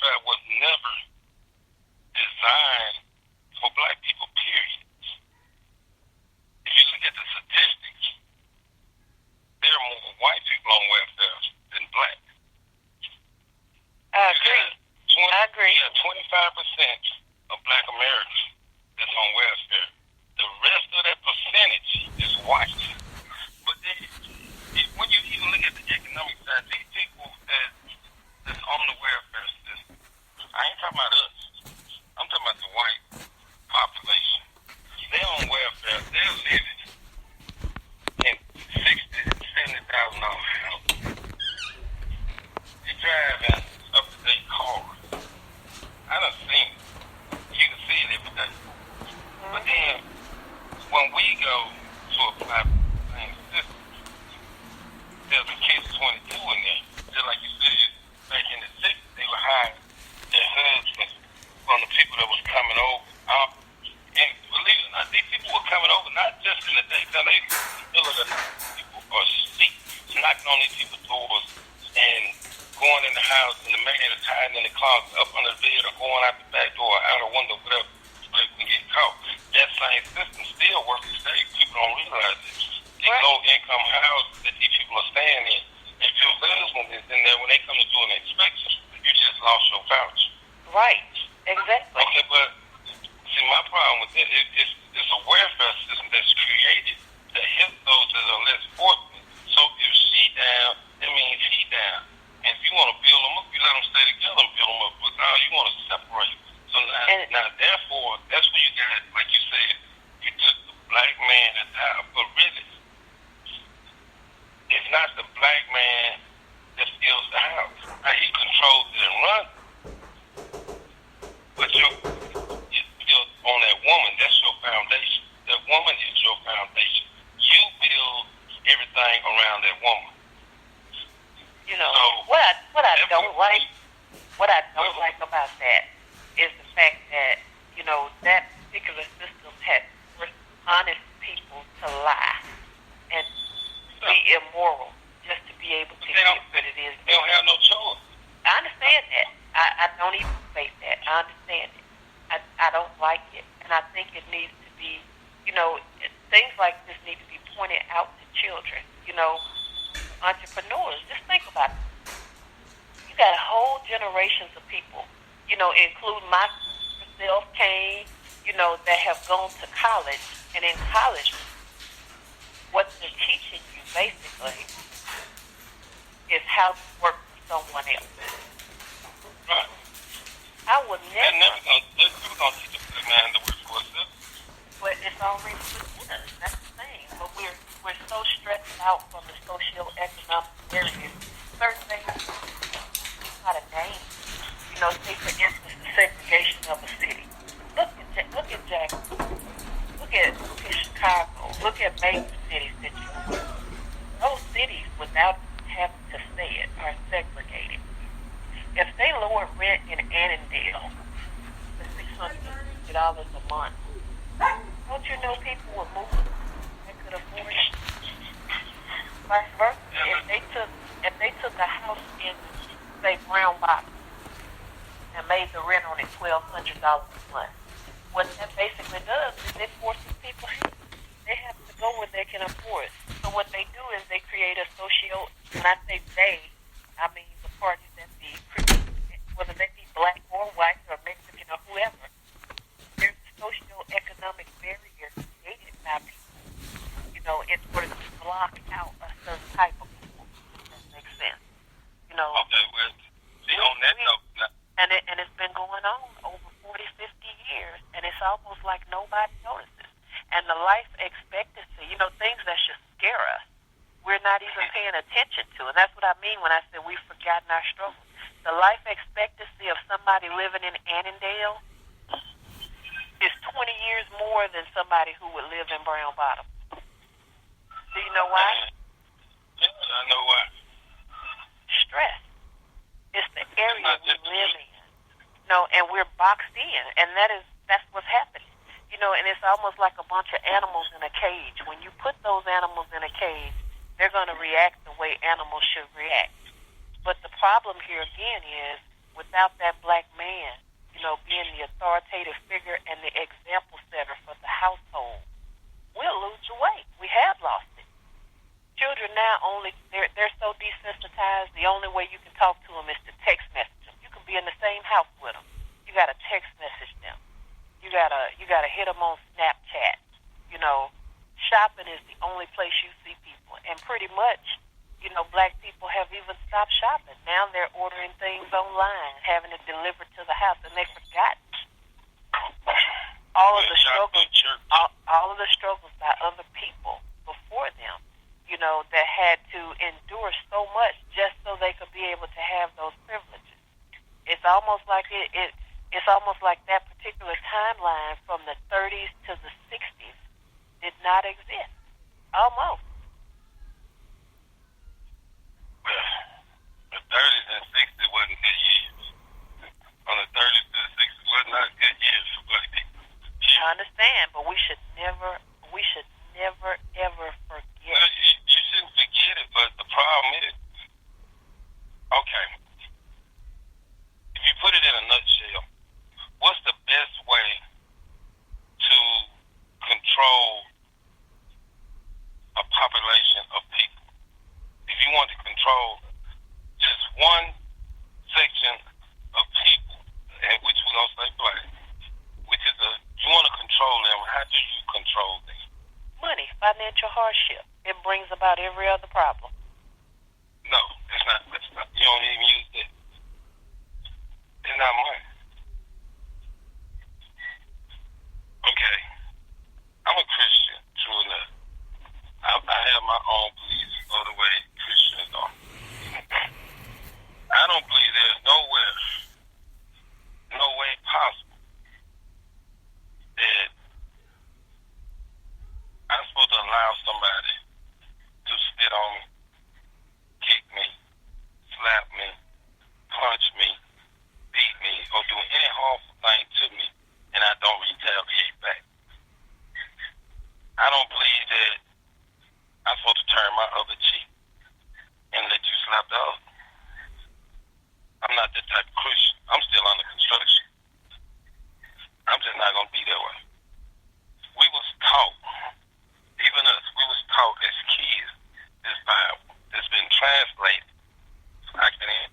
welfare was never designed for black people, period. If you look at the statistics, there are more white people on welfare than black. I agree. I agree. Yeah, 25% of black Americans is on welfare. The rest of that percentage is white. But then, when you even look at the economic side, these people that's on the welfare system, I ain't talking about us. I'm talking about the white population. They're on welfare. They're living in $60,000, $70,000 houses. They're driving up-to-date cars. I done seen it. You can see it every day. But then, when we go to apply for the same system, there's a catch-22 in there. Just like you said, back in the 60s, they were hiring their husbands from the people that was coming over. And believe it or not, these people were coming over not just in the daytime. They middle of the night. People are asleep, knocking on these people's doors and going in the house, and the man is hiding in the closet, up under the bed, or going out the back door, out a window, whatever, so they can get caught. That same system still works today. People don't realize it. These low-income houses that these people are staying in, if your husband is in there, when they come to do an inspection, you just lost your voucher. Right. Exactly. Okay, but see, my problem with it is it's a welfare system that's created to help those that are less fortunate. So if she down, that means he down. And if you want to build them up, you let them stay together and build them up. But now you want to separate. So now therefore, that's where you got, like you said, you took the black man that's out. But really, it's not the black man that steals the house. Now, he controls it and runs it. But you're on that woman. That's your foundation. That woman is your foundation. You build everything around that woman. You know, so, what I don't like about that is the fact that, you know, that particular system has forced honest people to lie and be immoral just to be able to get what it is. They don't have no choice. I understand that. I don't even face that. I understand it. I don't like it. And I think it needs to be, you know, things like this need to be pointed out to children. You know, entrepreneurs, just think about it. You got whole generations of people, you know, including myself, Kane, you know, that have gone to college. And in college, what they're teaching you basically is how to work for someone else. Right. I would never. They're never going to teach a black man to work for himself. But it's already within us. That's the thing. But we're so stressed out from the socio-economic areas. Certain things not a name. You know, say for instance the segregation of a city. Look at Jackson. Look at Chicago. Look at major cities that you know. Those cities, without having to say it, are segregated. If they lower rent in Annandale to $650 a month, don't you know people would move that could afford it? Vice versa. If they took a house in, say, Brown Bottom and made the rent on it $1,200 a month, what that basically does is it forces people, they have to go where they can afford. So what they do is they create a when I say they, I mean the parties that be, whether they be black or white or Mexican or whoever, there's a socio-economic barrier created by people, you know, in order to block out a certain type of people. That makes sense. You know. Okay, well, see, on that note. And it's been going on over 40, 50 years, and it's almost like nobody notices. And the life expectancy, you know, things that should scare us, we're not even paying attention to. And that's what I mean when I say we've forgotten our struggle. The life expectancy of somebody living in Annandale is 20 years more than somebody who would live in Brown Bottom. Do you know why? Yes, I know why. Stress. It's the area we live in. No, and we're boxed in, and that's what's happening. You know, and it's almost like a bunch of animals in a cage. When you put those animals in a cage, they're going to react the way animals should react. But the problem here again is without that black man, being the authoritative figure and the example setter for the household, we'll lose the way. We have lost it. Children now they're so desensitized. The only way you can talk to them is to text message them. You can be in the same house with them. You got to text message them. You gotta hit them on Snapchat. Shopping is the only place you see people, and pretty much, black people have even stopped shopping. Now they're ordering things online, having it delivered to the house, and they forgot all of the struggles, all of the struggles by other people before them. That had to endure so much just so they could be able to have those privileges. It's almost like it's almost like that particular timeline from the 30s to the 60s did not exist. Almost. Well, the 30s and 60s wasn't good years. From the 30s to the 60s was not good years for black people. I understand, but we should never, ever forget. Well, you shouldn't forget it, but the problem is, okay, if you put it in a nutshell, what's the best way to control a population of people? If you want to control just one section of people, and which we're going to say black, you want to control them, how do you control them? Money, financial hardship. It brings about every other problem. No, it's not. You don't even use it. It's not money. Okay, I'm a Christian, true enough. I have my own beliefs of the way Christians are. I don't believe there's no way possible that I'm supposed to allow somebody to spit on me, kick me, slap me, punch me, beat me, or do any harmful thing to me, and I don't retaliate back. I don't believe that I'm supposed to turn my other cheek and let you slap the other. I'm not that type of Christian. I'm still under construction. I'm just not going to be that way. We was taught, even us, we was taught as kids, this Bible. It's been translated. I can hear.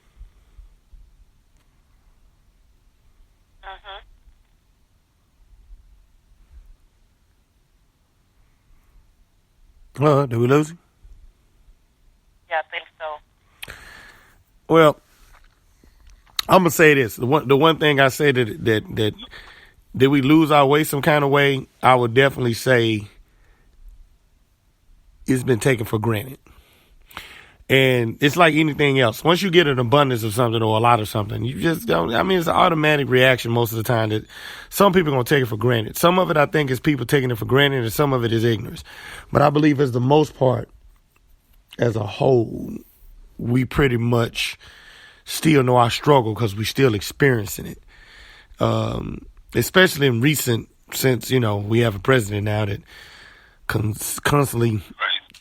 Did we lose him? Yeah, I think so. Well, I'm gonna say this: the one thing I say that we lose our way some kind of way, I would definitely say it's been taken for granted. And it's like anything else. Once you get an abundance of something or a lot of something, you just don't. I mean, it's an automatic reaction most of the time that some people are going to take it for granted. Some of it, I think, is people taking it for granted, and some of it is ignorance. But I believe, as the most part, as a whole, we pretty much still know our struggle because we're still experiencing it. Especially in recent, since, we have a president now that constantly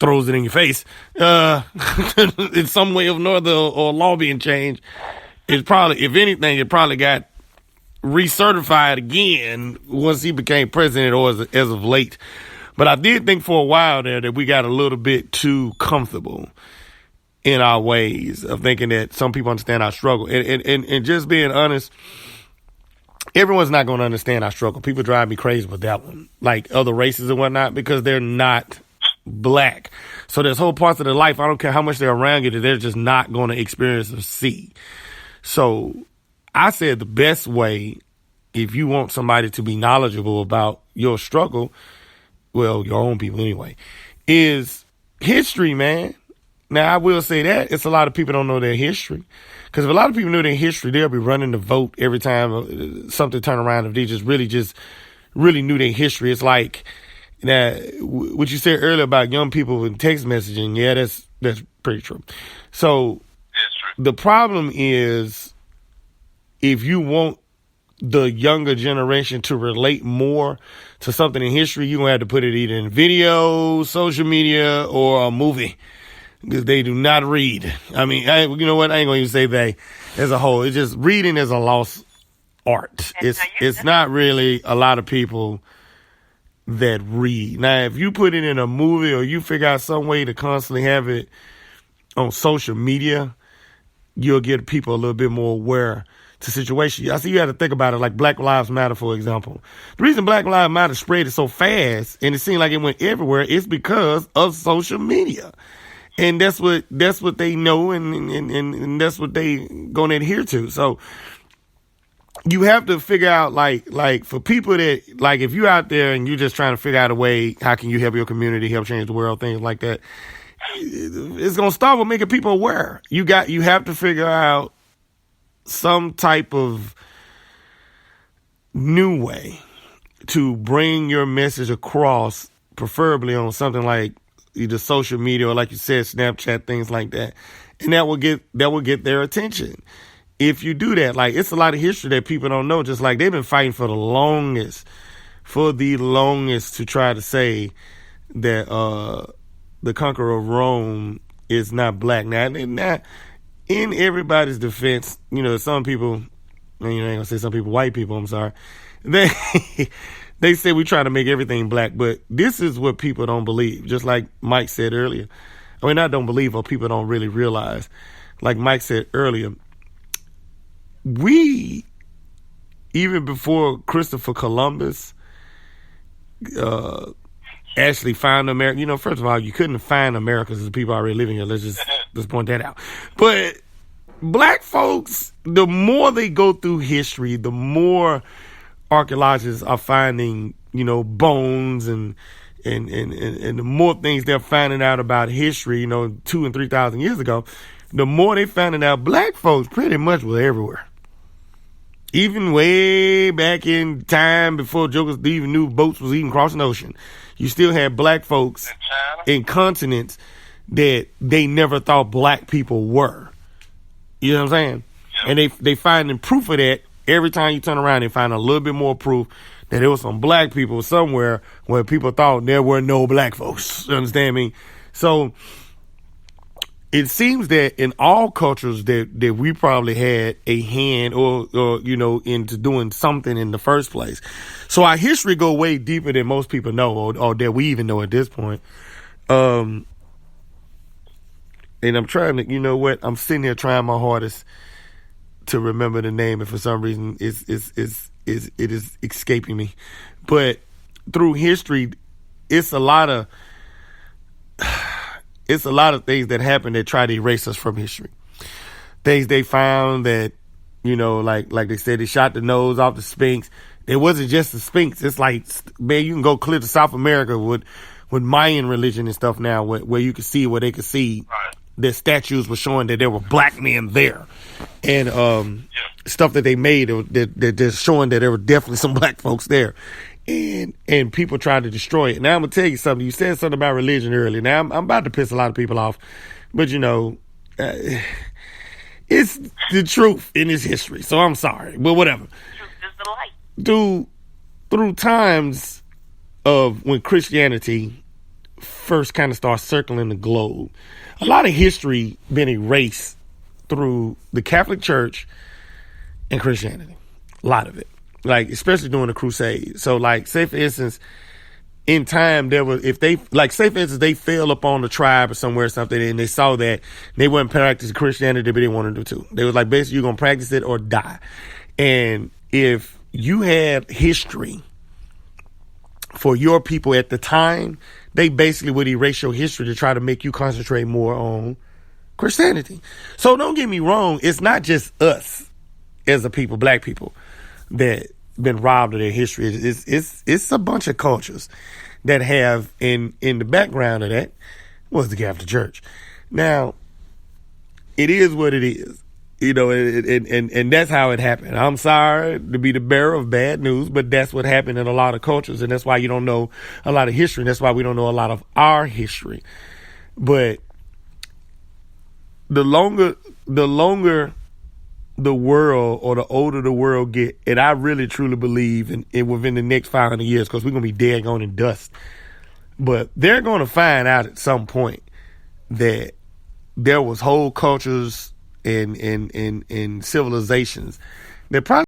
throws it in your face, in some way or another, or law being changed. It's probably, if anything, it probably got recertified again once he became president or as of late. But I did think for a while there that we got a little bit too comfortable in our ways of thinking that some people understand our struggle. And just being honest, everyone's not going to understand our struggle. People drive me crazy with that one, like other races and whatnot, because they're not black. So there's whole parts of their life, I don't care how much they're around you, that they're just not going to experience or see. So I said the best way, if you want somebody to be knowledgeable about your struggle, well, your own people anyway, is history, man. Now, I will say that it's a lot of people don't know their history. Because if a lot of people knew their history, they'll be running to vote every time something turn around. If they just really knew their history. It's like, now, what you said earlier about young people with text messaging, yeah, that's pretty true. So the problem is, if you want the younger generation to relate more to something in history, you're going to have to put it either in video, social media, or a movie, because they do not read. I mean, you know what? I ain't going to even say they. as a whole. It's just reading is a lost art. It's not really a lot of people that read. Now, if you put it in a movie or you figure out some way to constantly have it on social media, you'll get people a little bit more aware to situations. I see you have to think about it like Black Lives Matter, for example. The reason Black Lives Matter spread so fast and it seemed like it went everywhere is because of social media. And that's what they know and that's what they gonna adhere to. So you have to figure out like for people that like if you're out there and you're just trying to figure out a way, how can you help your community, help change the world, things like that. It's gonna start with making people aware. You have to figure out some type of new way to bring your message across, preferably on something like either social media or like you said, Snapchat, things like that. And that will get their attention. If you do that, like it's a lot of history that people don't know, just like they've been fighting for the longest to try to say that the conqueror of Rome is not black. Now, in everybody's defense, you know, some people, I ain't gonna say some people, white people, I'm sorry, they say we try to make everything black, but this is what people don't believe. Just like Mike said earlier. I mean, I don't believe, or people don't really realize. Like Mike said earlier, we, even before Christopher Columbus actually found America, you know, first of all, you couldn't find America because the people already living here. Let's point that out. But black folks, the more they go through history, the more archaeologists are finding, you know, bones and the more things they're finding out about history, you know, 2,000 and 3,000 years ago, the more they finding out black folks pretty much were everywhere. Even way back in time before jokers even knew boats was even crossing the ocean, you still had black folks in continents that they never thought black people were. You know what I'm saying? And they finding proof of that every time you turn around. They find a little bit more proof that there was some black people somewhere where people thought there were no black folks. You understand me? So it seems that in all cultures that we probably had a hand or you know, into doing something in the first place. So our history go way deeper than most people know or that we even know at this point. And I'm trying to, you know what? I'm sitting here trying my hardest to remember the name, and for some reason it is escaping me. But through history, it's a lot of things that happen that try to erase us from history. Things they found that, you know, like they said, they shot the nose off the Sphinx. It wasn't just the Sphinx. It's like, man, you can go clear to South America with Mayan religion and stuff now, where you could see, where they could see the statues were showing that there were black men there, and stuff that they made that just showing that there were definitely some black folks there. And people tried to destroy it. Now I'm gonna tell you something. You said something about religion earlier. Now I'm about to piss a lot of people off, but you know, it's the truth in its history. So I'm sorry, but whatever. Truth is the light. Through times of when Christianity first kind of started circling the globe, a lot of history been erased through the Catholic Church and Christianity. A lot of it. Like, especially during the Crusades. So, like, say, for instance, in time, there was, if they, like, say, for instance, they fell upon the tribe or somewhere or something, and they saw that they weren't practicing Christianity, but they wanted to do too. They was like, basically, you're going to practice it or die. And if you had history for your people at the time, they basically would erase your history to try to make you concentrate more on Christianity. So, don't get me wrong, it's not just us as a people, black people, that been robbed of their history. It's a bunch of cultures that have in the background of that was the Catholic Church. Now, it is what it is, you know, and that's how it happened. I'm sorry to be the bearer of bad news, but that's what happened in a lot of cultures, and that's why you don't know a lot of history, and that's why we don't know a lot of our history. But the longer the world, or the older the world get, and I really truly believe in within the next 500 years, because we're going to be dead, gone in dust, but they're going to find out at some point that there was whole cultures in civilizations. They're probably